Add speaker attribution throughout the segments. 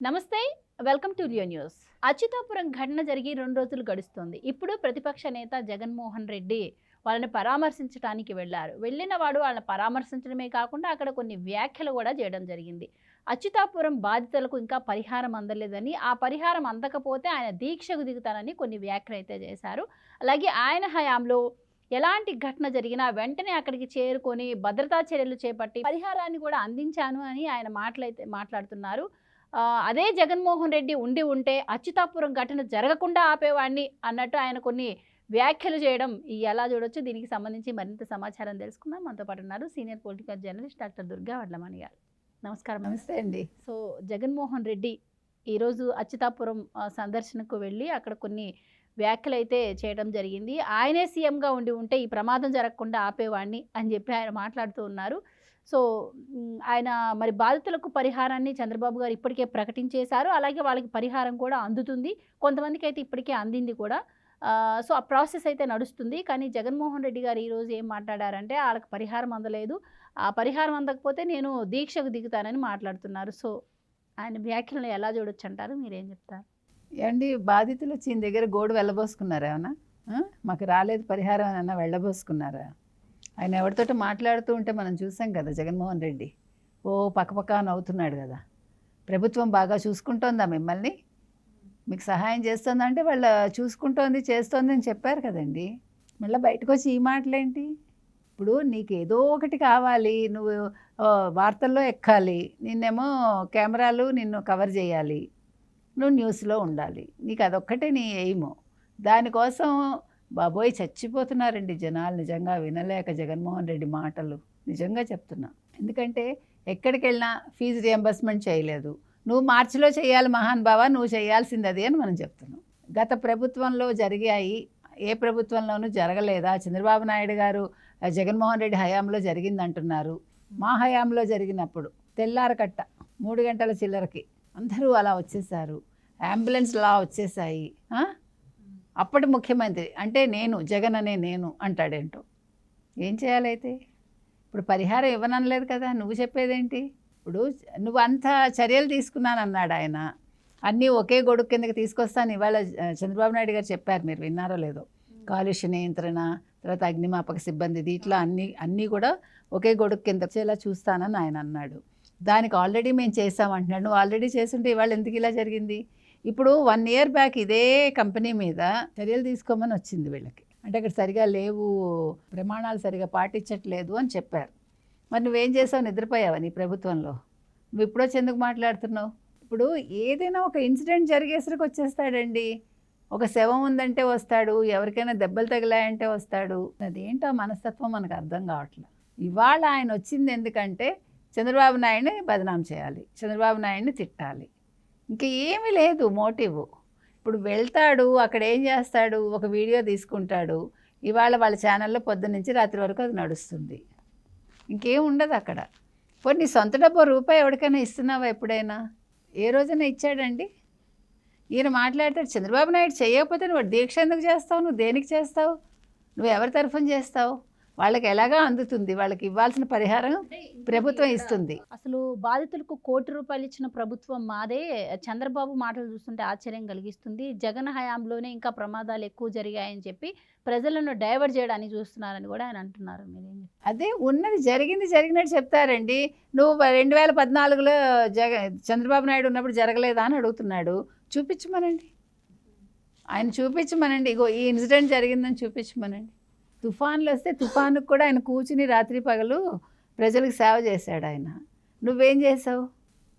Speaker 1: నమస్తే. Welcome to Leo News. Achyutapuram ఘటన జరిగి 2 రోజులు గడుస్తోంది. ఇప్పుడు ప్రతిపక్ష నేత జగన్మోహన్ రెడ్డి వాళ్ళని పరామర్శించడానికి వెళ్లారు. వెళ్ళిన వాడు వాళ్ళని పరామర్శించడమే కాకుండా అక్కడ కొన్ని వ్యాఖ్యలు కూడా చేయడం జరిగింది. అచ్యుతాపురం బాధితులకు ఇంకా పరిహారం అందలేదని, ఆ పరిహారం అందకపోతే ఆయన దీక్షకు దిగుతానని కొన్ని వ్యాఖ్యలు అయితే చేశారు. అలాగే ఆయన హయాంలో ఎలాంటి ఘటన జరిగినా వెంటనే అక్కడికి చేరుకొని భద్రతా చర్యలు చేపట్టి పరిహారాన్ని కూడా అందించాను అని ఆయన మాట్లాడుతున్నారు. అదే జగన్మోహన్ రెడ్డి ఉండి ఉంటే అచ్యుతాపురం ఘటన జరగకుండా ఆపేవాడిని అన్నట్టు ఆయన కొన్ని వ్యాఖ్యలు చేయడం ఎలా చూడొచ్చు? దీనికి సంబంధించి మరింత సమాచారం తెలుసుకుందాం. మనతో పాటు ఉన్నారు senior political journalist doctor Durga Vadlamani గారు. నమస్కారం.
Speaker 2: నమస్తే అండి.
Speaker 1: సో జగన్మోహన్ రెడ్డి ఈరోజు అచ్యుతాపురం సందర్శనకు వెళ్ళి అక్కడ కొన్ని వ్యాఖ్యలు అయితే చేయడం జరిగింది. ఆయనే సీఎంగా ఉండి ఉంటే ఈ ప్రమాదం జరగకుండా ఆపేవాడిని అని చెప్పి ఆయన మాట్లాడుతూ ఉన్నారు. సో ఆయన మరి బాధితులకు పరిహారాన్ని చంద్రబాబు గారు ఇప్పటికే ప్రకటించేశారు. అలాగే వాళ్ళకి పరిహారం కూడా అందుతుంది. కొంతమందికి అయితే ఇప్పటికే అందింది కూడా. సో ఆ ప్రాసెస్ అయితే నడుస్తుంది. కానీ జగన్మోహన్ రెడ్డి గారు ఈరోజు ఏం మాట్లాడారంటే వాళ్ళకి పరిహారం అందలేదు. ఆ పరిహారం అందకపోతే నేను దీక్షకు దిగుతానని మాట్లాడుతున్నారు. సో ఆయన వ్యాఖ్యలను ఎలా చూడొచ్చు అంటారు? మీరేం చెప్తారు?
Speaker 2: ఏమండి, బాధితులు వచ్చి ఈయన దగ్గర గోడు వెళ్ళబోసుకున్నారా ఏమన్నా? మాకు రాలేదు పరిహారం అని అన్నా వెళ్ళబోసుకున్నారా? ఆయన ఎవరితోటి మాట్లాడుతూ ఉంటే మనం చూసాం కదా. జగన్మోహన్ రెడ్డి పక్కపక్క నవ్వుతున్నాడు కదా. ప్రభుత్వం బాగా చూసుకుంటోందా మిమ్మల్ని? మీకు సహాయం చేస్తుందంటే వాళ్ళ చూసుకుంటోంది చేస్తోంది అని చెప్పారు కదండి. మళ్ళీ బయటకు వచ్చి ఈ మాటలేంటి? ఇప్పుడు నీకు ఏదో ఒకటి కావాలి, నువ్వు వార్తల్లో ఎక్కాలి, నిన్నేమో కెమెరాలు నిన్ను కవర్ చేయాలి, నువ్వు న్యూస్లో ఉండాలి, నీకు అదొక్కటే నీ ఎయిము. దానికోసం బాబోయ్ చచ్చిపోతున్నారండి జనాలు నిజంగా వినలేక జగన్మోహన్ రెడ్డి మాటలు. నిజంగా చెప్తున్నా. ఎందుకంటే ఎక్కడికి వెళ్ళినా ఫీజు రియంబర్స్మెంట్ చేయలేదు. నువ్వు మార్చిలో చేయాలి మహాన్ బావా, నువ్వు చేయాల్సింది అది అని మనం చెప్తున్నాం. గత ప్రభుత్వంలో జరిగాయి, ఏ ప్రభుత్వంలోనూ జరగలేదా? చంద్రబాబు నాయుడు గారు జగన్మోహన్ రెడ్డి హయాంలో జరిగిందంటున్నారు. మా హయాంలో జరిగినప్పుడు తెల్లారకట్ట 3 గంటల చిల్లరకి అందరూ అలా వచ్చేసారు. అంబులెన్స్లు అలా వచ్చేసాయి. అప్పటి ముఖ్యమంత్రి అంటే నేను, జగన్ అనే నేను అంటాడేంటో. ఏం చేయాలైతే? ఇప్పుడు పరిహారం ఇవ్వనలేదు కదా. నువ్వు చెప్పేదేంటి? ఇప్పుడు నువ్వు అంత చర్యలు తీసుకున్నానన్నాడు ఆయన. అన్నీ ఒకే గొడుగు కిందకి తీసుకొస్తాను ఇవాళ చంద్రబాబు నాయుడు గారు చెప్పారు. మీరు విన్నారో లేదో? కాలుష్య నియంత్రణ, తర్వాత అగ్నిమాపక సిబ్బంది, దీంట్లో అన్నీ కూడా ఒకే గొడుగు కింద వచ్చేలా చూస్తానని ఆయన అన్నాడు. దానికి ఆల్రెడీ మేము చేసామంటున్నాడు. నువ్వు ఆల్రెడీ చేస్తుంటే ఇవాళ ఎందుకు ఇలా జరిగింది? ఇప్పుడు 1 year బ్యాక్ ఇదే కంపెనీ మీద చర్యలు తీసుకోమని వచ్చింది వీళ్ళకి. అంటే అక్కడ సరిగా లేవు, ప్రమాణాలు సరిగా పాటించట్లేదు అని చెప్పారు. మరి నువ్వేం చేసావు? నిద్రపోయావా నీ ప్రభుత్వంలో? నువ్వు ఇప్పుడు వచ్చి ఎందుకు మాట్లాడుతున్నావు? ఇప్పుడు ఏదైనా ఒక ఇన్సిడెంట్ జరిగేసరికి వచ్చేస్తాడండి. ఒక శవం ఉందంటే వస్తాడు, ఎవరికైనా దెబ్బలు తగిలాయంటే వస్తాడు. అదేంటో మనస్తత్వం మనకు అర్థం కావట్లేదు. ఇవాళ ఆయన వచ్చింది ఎందుకంటే చంద్రబాబు నాయుడిని బదనాం చేయాలి, చంద్రబాబు నాయుడిని తిట్టాలి. ఇంకా ఏమీ లేదు మోటివ్. ఇప్పుడు వెళ్తాడు, అక్కడ ఏం చేస్తాడు? ఒక వీడియో తీసుకుంటాడు. ఇవాళ వాళ్ళ ఛానల్లో పొద్దున్న నుంచి రాత్రి వరకు అది నడుస్తుంది. ఇంకేం ఉండదు అక్కడ. పోనీ నీ సొంత డబ్బు రూపాయి ఎవరికైనా ఇస్తున్నావా ఎప్పుడైనా? ఏ రోజైనా ఇచ్చాడండి? ఈయన మాట్లాడతాడు చంద్రబాబు నాయుడు చేయకపోతే నువ్వు దీక్ష ఎందుకు చేస్తావు? నువ్వు దేనికి చేస్తావు? నువ్వు ఎవరి తరఫున చేస్తావు? వాళ్ళకి ఎలాగా అందుతుంది? వాళ్ళకి ఇవ్వాల్సిన పరిహారం ప్రభుత్వం ఇస్తుంది.
Speaker 1: అసలు బాధితులకు ₹1 కోటి ఇచ్చిన ప్రభుత్వం మాదే. చంద్రబాబు మాటలు చూస్తుంటే ఆశ్చర్యం కలిగిస్తుంది. జగన్ హయాంలోనే ఇంకా ప్రమాదాలు ఎక్కువ జరిగాయని చెప్పి ప్రజలను డైవర్ట్ చేయడానికి చూస్తున్నారని కూడా ఆయన అంటున్నారు. మీరేం?
Speaker 2: అదే ఉన్నది జరిగినట్టు చెప్తారండి. నువ్వు 2014లో చంద్రబాబు నాయుడు ఉన్నప్పుడు జరగలేదా అని అడుగుతున్నాడు. చూపించమనండి, ఆయన చూపించమనండి. ఇగో ఈ ఇన్సిడెంట్ జరిగిందని చూపించమనండి. తుఫాన్లు వస్తే తుఫానుకు కూడా ఆయన కూర్చుని రాత్రి పగలు ప్రజలకు సేవ చేశాడు ఆయన. నువ్వేం చేసావు?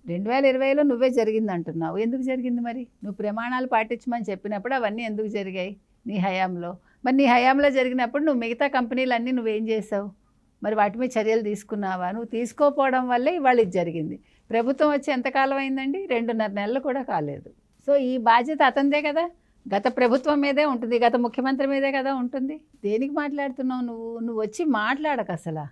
Speaker 2: 2020లో నువ్వే జరిగింది అంటున్నావు. ఎందుకు జరిగింది మరి? నువ్వు ప్రమాణాలు పాటించమని చెప్పినప్పుడు అవన్నీ ఎందుకు జరిగాయి నీ హయాంలో? మరి నీ హయాంలో జరిగినప్పుడు నువ్వు మిగతా కంపెనీలన్నీ నువ్వేం చేసావు? మరి వాటి మీద చర్యలు తీసుకున్నావా? నువ్వు తీసుకోపోవడం వల్లే ఇవాళ ఇది జరిగింది. ప్రభుత్వం వచ్చి ఎంతకాలం అయిందండి? 2.5 నెలలు కూడా కాలేదు. సో ఈ బాధ్యత అతనిదే కదా. గత ప్రభుత్వం మీదే ఉంటుంది, గత ముఖ్యమంత్రి మీదే కదా ఉంటుంది. దేనికి మాట్లాడుతున్నావు నువ్వు వచ్చి మాట్లాడక అసలు.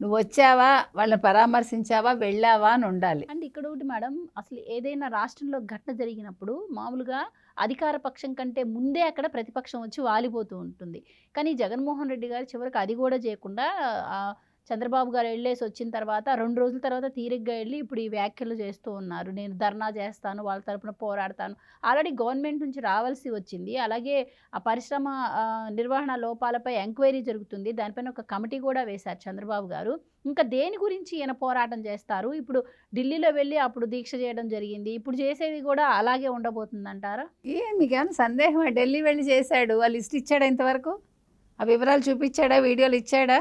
Speaker 2: నువ్వు వచ్చావా, వాళ్ళని పరామర్శించావా, వెళ్ళావా అని ఉండాలి.
Speaker 1: అంటే ఇక్కడ ఒకటి మేడం, అసలు ఏదైనా రాష్ట్రంలో ఘటన జరిగినప్పుడు మామూలుగా అధికార పక్షం కంటే ముందే అక్కడ ప్రతిపక్షం వచ్చి వాలిపోతూ ఉంటుంది. కానీ జగన్మోహన్ రెడ్డి గారు చివరికి అది కూడా చేయకుండా చంద్రబాబు గారు వెళ్ళేసి వచ్చిన తర్వాత 2 రోజుల తర్వాత తీరిగ్గా వెళ్ళి ఇప్పుడు ఈ వ్యాఖ్యలు చేస్తూ ఉన్నారు. నేను ధర్నా చేస్తాను, వాళ్ళ తరపున పోరాడతాను. ఆల్రెడీ గవర్నమెంట్ నుంచి రావాల్సి వచ్చింది. అలాగే ఆ పరిశ్రమ నిర్వహణ లోపాలపై ఎంక్వైరీ జరుగుతుంది. దానిపైన ఒక కమిటీ కూడా వేశారు చంద్రబాబు గారు. ఇంకా దేని గురించి ఈయన పోరాటం చేస్తారు? ఇప్పుడు ఢిల్లీలో వెళ్ళి అప్పుడు దీక్ష చేయడం జరిగింది. ఇప్పుడు చేసేది కూడా అలాగే ఉండబోతుందంటారా?
Speaker 2: మీకేమైనా సందేహమా? ఢిల్లీ వెళ్ళి చేశాడు, ఆ లిస్ట్ ఇచ్చాడా ఇంతవరకు? ఆ వివరాలు చూపించాడా? వీడియోలు ఇచ్చాడా?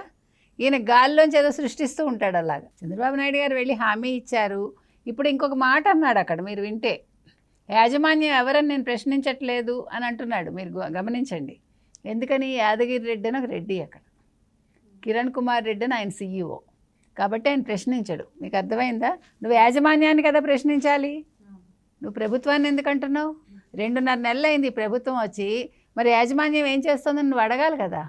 Speaker 2: ఈయన గాల్లోంచి ఏదో సృష్టిస్తూ ఉంటాడు అలాగా. చంద్రబాబు నాయుడు గారు వెళ్ళి హామీ ఇచ్చారు. ఇప్పుడు ఇంకొక మాట అన్నాడు అక్కడ, మీరు వింటే, యాజమాన్యం ఎవరని నేను ప్రశ్నించట్లేదు అని అంటున్నాడు. మీరు గమనించండి. ఎందుకని? యాదగిరి రెడ్డి అని ఒక రెడ్డి అక్కడ, కిరణ్ కుమార్ రెడ్డి అని ఆయన CEO. కాబట్టి ఆయన ప్రశ్నించడు. మీకు అర్థమైందా? నువ్వు యాజమాన్యాన్ని కదా ప్రశ్నించాలి. నువ్వు ప్రభుత్వాన్ని ఎందుకు అంటున్నావు? 2.5 నెలలు అయింది ప్రభుత్వం వచ్చి, మరి యాజమాన్యం ఏం చేస్తుందని నువ్వు అడగాలి కదా.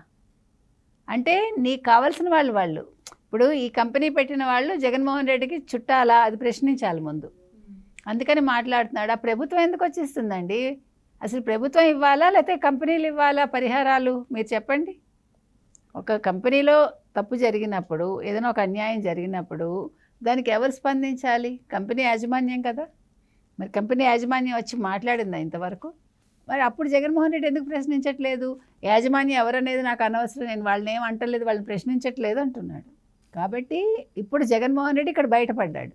Speaker 2: అంటే నీకు కావాల్సిన వాళ్ళు ఇప్పుడు ఈ కంపెనీ పెట్టిన వాళ్ళు జగన్మోహన్ రెడ్డికి చుట్టాలా, అది ప్రశ్నించాలి ముందు. అందుకని మాట్లాడుతున్నాడు. ఆ ప్రభుత్వం ఎందుకు వచ్చేస్తుందండి? అసలు ప్రభుత్వం ఇవ్వాలా లేకపోతే కంపెనీలు ఇవ్వాలా పరిహారాలు? మీరు చెప్పండి. ఒక కంపెనీలో తప్పు జరిగినప్పుడు, ఏదైనా ఒక అన్యాయం జరిగినప్పుడు దానికి ఎవరు స్పందించాలి? కంపెనీ యాజమాన్యం కదా. మరి కంపెనీ యాజమాన్యం వచ్చి మాట్లాడిందా ఇంతవరకు? మరి అప్పుడు జగన్మోహన్ రెడ్డి ఎందుకు ప్రశ్నించట్లేదు? యాజమాన్యం ఎవరనేది నాకు అనవసరం, నేను వాళ్ళని ఏం అంటలేదు, వాళ్ళని ప్రశ్నించట్లేదు అంటున్నాడు. కాబట్టి ఇప్పుడు జగన్మోహన్ రెడ్డి ఇక్కడ బయటపడ్డాడు.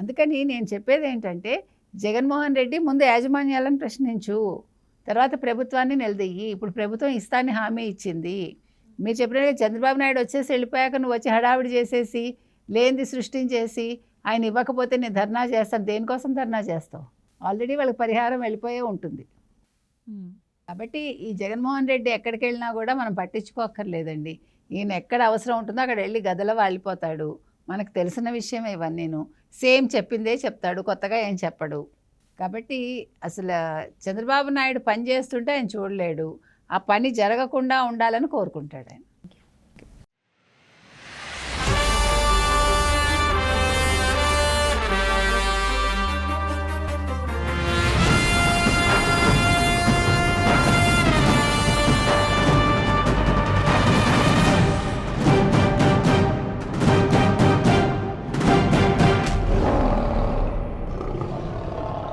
Speaker 2: అందుకని నేను చెప్పేది ఏంటంటే, జగన్మోహన్ రెడ్డి ముందు యాజమాన్యాలను ప్రశ్నించు, తర్వాత ప్రభుత్వాన్ని నిలదీయి. ఇప్పుడు ప్రభుత్వం ఇస్తాన్ని హామీ ఇచ్చింది. మీరు చెప్పినట్టుగా చంద్రబాబు నాయుడు వచ్చేసి వెళ్ళిపోయాక నువ్వు వచ్చి హడావిడి చేసేసి లేనిది సృష్టించేసి ఆయన ఇవ్వకపోతే నేను ధర్నా చేస్తాను. దేనికోసం ధర్నా చేస్తావు? ఆల్రెడీ వాళ్ళకి పరిహారం వెళ్ళిపోయే ఉంటుంది. కాబట్టి ఈ జగన్మోహన్ రెడ్డి ఎక్కడికి వెళ్ళినా కూడా మనం పట్టించుకోక్కర్లేదండి. ఈయన ఎక్కడ అవసరం ఉంటుందో అక్కడ వెళ్ళి గదలో వాలిపోతాడు. మనకు తెలిసిన విషయం ఇవన్నీను. సేమ్ చెప్పిందే చెప్తాడు, కొత్తగా ఏం చెప్పడు. కాబట్టి అసలు చంద్రబాబు నాయుడు పని చేస్తుంటే ఆయన చూడలేడు, ఆ పని జరగకుండా ఉండాలని కోరుకుంటాడు ఆయన.